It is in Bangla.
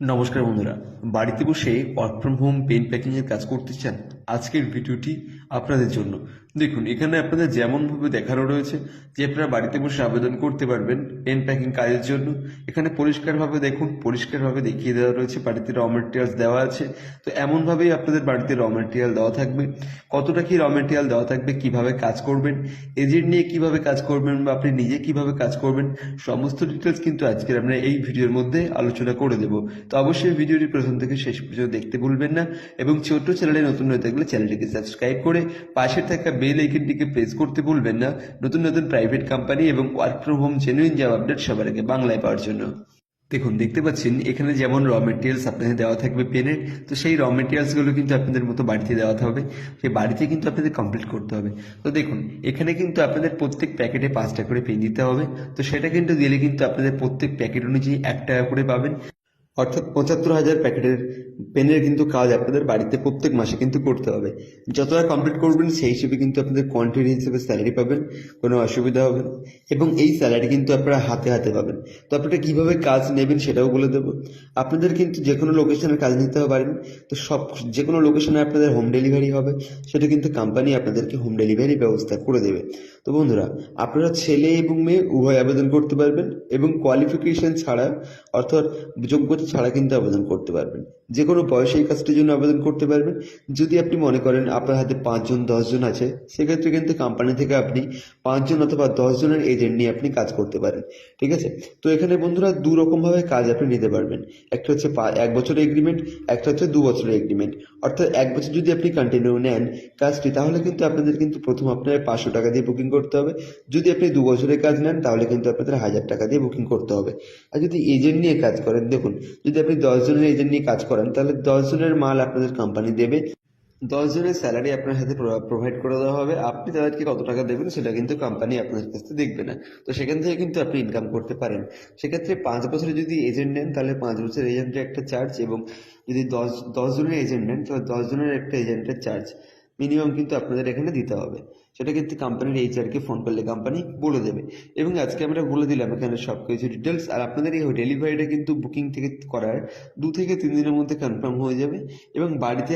নমস্কার বন্ধুরা, বাড়িতে বসে work from home pen packing এর কাজ করতে চান? আজকের ভিডিওটি আপনাদের জন্য। দেখুন, এখানে আপনাদের যেমনভাবে দেখানো রয়েছে যে আপনারা বাড়িতে বসে আবেদন করতে পারবেন পেন প্যাকিং কাজের জন্য। এখানে পরিষ্কারভাবে দেখুন, পরিষ্কারভাবে দেখিয়ে দেওয়া রয়েছে, বাড়িতে র মেটেরিয়ালস দেওয়া আছে। তো এমনভাবেই আপনাদের বাড়িতে র মেটেরিয়াল দেওয়া থাকবে, কতটা কি র মেটেরিয়াল দেওয়া থাকবে, কিভাবে কাজ করবেন, এজেন্ট নিয়ে কিভাবে কাজ করবেন বা আপনি নিজে কিভাবে কাজ করবেন, সমস্ত ডিটেলস কিন্তু আজকের আমরা এই ভিডিওর মধ্যে আলোচনা করে দেবো। তো অবশ্যই ভিডিওটি প্রথম থেকে শেষ পর্যন্ত দেখতে ভুলবেন না, এবং ছোট্ট চ্যানেলে নতুন হয়ে থাকলে চ্যানেলটিকে সাবস্ক্রাইব করে পাশে থাকা বেল আইকনটিকে প্রেস করতে ভুলবেন না, নতুন নতুন প্রাইভেট কোম্পানি এবং work from home genuine job update সবার আগে বাংলায় পাওয়ার জন্য। দেখুন, দেখতে পাচ্ছেন এখানে যেমন র মেটেরিয়ালস আপনাদের দেওয়া থাকবে পেনের, তো সেই র মেটেরিয়ালসগুলো কিন্তু আপনাদের মতো বাড়িতে দেওয়া হবে, সেই বাড়িতে কিন্তু আপনাদের কমপ্লিট করতে হবে। তো দেখুন, এখানে কিন্তু আপনাদের প্রত্যেক প্যাকেটে 5টা করে পেন দিতে হবে। তো সেটা কিন্তু দিলে কিন্তু আপনাদের প্রত্যেক প্যাকেট অনুযায়ী 1 টাকা করে পাবেন, অর্থাৎ 75,000 প্যাকেটের পেনের কিন্তু কাজ আপনাদের বাড়িতে প্রত্যেক মাসে কিন্তু করতে হবে। যতটা কমপ্লিট করবেন সেই হিসেবে কিন্তু আপনাদের কোয়ান্টিটি হিসেবে স্যালারি পাবেন, কোনো অসুবিধা হবে না। এবং এই স্যালারি কিন্তু আপনারা হাতে হাতে পাবেন। তো আপনারা কীভাবে কাজ নেবেন সেটাও বলে দেবো। আপনাদের কিন্তু যে কোনো লোকেশনের কাজ নিতে পারেন। তো যে কোনো লোকেশনে আপনাদের হোম ডেলিভারি হবে, সেটা কিন্তু কোম্পানি আপনাদেরকে হোম ডেলিভারি ব্যবস্থা করে দেবে। তো বন্ধুরা, আপনারা ছেলে এবং মেয়ে উভয় আবেদন করতে পারবেন, এবং কোয়ালিফিকেশন ছাড়া অর্থাৎ যোগ্যতা ছাড়া কিন্তু আবেদন করতে পারবেন। যে কোনো বয়সে এই কাজটির জন্য আবেদন করতে পারবেন। যদি আপনি মনে করেন আপনার হাতে 5 জন 10 জন আছে, সেক্ষেত্রে কিন্তু কোম্পানি থেকে আপনি 5 জন অথবা 10 জনের এজেন্ট নিয়ে আপনি কাজ করতে পারেন। ঠিক আছে? তো এখানে বন্ধুরা দু রকমভাবে কাজ আপনি নিতে পারবেন। একটা হচ্ছে 1 বছরের এগ্রিমেন্ট, একটা হচ্ছে 2 বছরের এগ্রিমেন্ট। অর্থাৎ 1 বছর যদি আপনি কন্টিনিউ নেন কাজটি, তাহলে কিন্তু আপনাদের কিন্তু প্রথম আপনার 500 টাকা দিয়ে বুকিং করতে হবে। যদি আপনি 2 বছরের কাজ নেন তাহলে কিন্তু আপনাদের 1000 টাকা দিয়ে বুকিং করতে হবে। আর যদি এজেন্ট নিয়ে কাজ করেন, দেখুন, যদি আপনি 10 জনের এজেন্ট নিয়ে কাজ করেন তাহলে 10 জনের মাল আপনাদের কোম্পানি দেবে, 10 জনের স্যালারি আপনার হাতে প্রোভাইড করে দেওয়া হবে। আপনি তাদেরকে কত টাকা দেবেন সেটা কিন্তু কোম্পানি আপনার কাছ থেকে দেখবে না। তো সেখান থেকে কিন্তু আপনি ইনকাম করতে পারেন। সেক্ষেত্রে 5 বছরে যদি এজেন্ট নেন তাহলে 5 বছরের এজেন্টের একটা চার্জ, এবং যদি দশ জনের এজেন্ট নেন তাহলে 10 জনের একটা এজেন্টের চার্জ মিনিমাম কিন্তু আপনাদের এখানে দিতে হবে। সেটা কিন্তু কোম্পানির এইচআরকে ফোন করলে কোম্পানি বলে দেবে। এবং আজকে আমরা বলে দিলাম এখানে সব কিছু ডিটেলস। আর আপনাদের এই ডেলিভারিটা কিন্তু বুকিং থেকে করার 2 থেকে 3 দিনের মধ্যে কনফার্ম হয়ে যাবে, এবং বাড়িতে